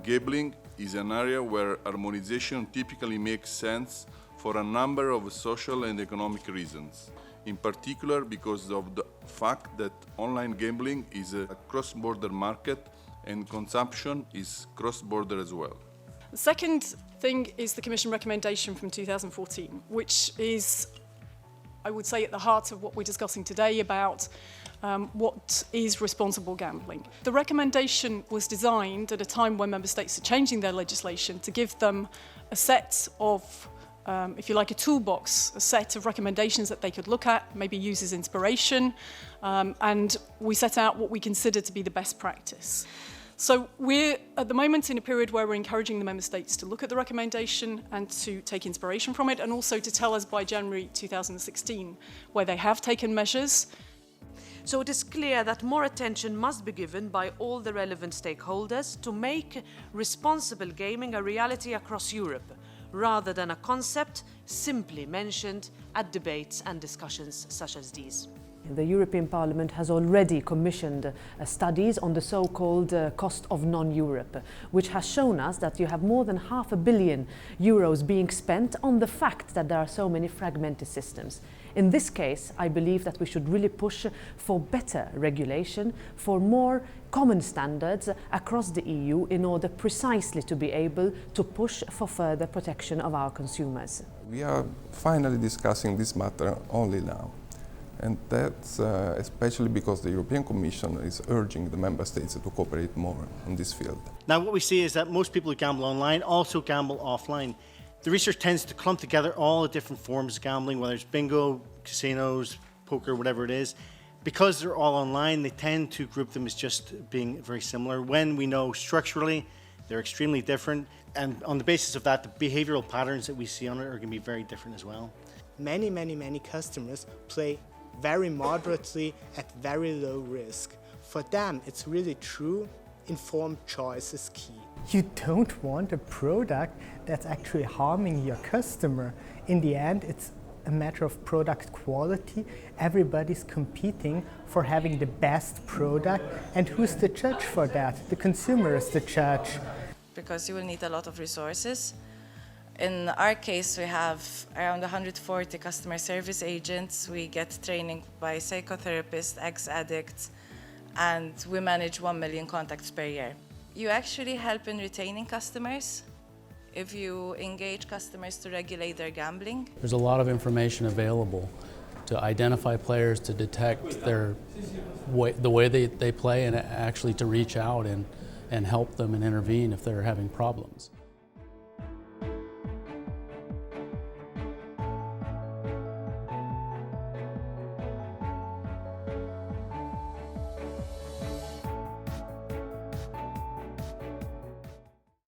Gambling is an area where harmonization typically makes sense for a number of social and economic reasons, in particular because of the fact that online gambling is a cross-border market and consumption is cross-border as well. The second thing is the Commission recommendation from 2014, which is, I would say, at the heart of what we're discussing today about what is responsible gambling. The recommendation was designed at a time when Member States are changing their legislation to give them a set of, if you like, a toolbox, a set of recommendations that they could look at, maybe use as inspiration, and we set out what we consider to be the best practice. So we're at the moment in a period where we're encouraging the Member States to look at the recommendation and to take inspiration from it, and also to tell us by January 2016 where they have taken measures. So it is clear that more attention must be given by all the relevant stakeholders to make responsible gaming a reality across Europe, rather than a concept simply mentioned at debates and discussions such as these. The European Parliament has already commissioned studies on the so-called cost of non-Europe, which has shown us that you have more than €500 million being spent on the fact that there are so many fragmented systems. In this case, I believe that we should really push for better regulation, for more common standards across the EU in order precisely to be able to push for further protection of our consumers. We are finally discussing this matter only now. And that's especially because the European Commission is urging the Member States to cooperate more in this field. Now what we see is that most people who gamble online also gamble offline. The research tends to clump together all the different forms of gambling, whether it's bingo, casinos, poker, whatever it is. Because they're all online, they tend to group them as just being very similar, when we know structurally they're extremely different. And on the basis of that, the behavioral patterns that we see on it are going to be very different as well. Many customers play very moderately at very low risk. For them, it's really true. Informed choice is key. You don't want a product that's actually harming your customer. In the end, it's a matter of product quality. Everybody's competing for having the best product, and who's the judge for that? The consumer is the judge. Because you will need a lot of resources. In our case, we have around 140 customer service agents. We get training by psychotherapists, ex-addicts, and we manage 1 million contacts per year. You actually help in retaining customers if you engage customers to regulate their gambling. There's a lot of information available to identify players, to detect the way they play, and actually to reach out and help them and intervene if they're having problems.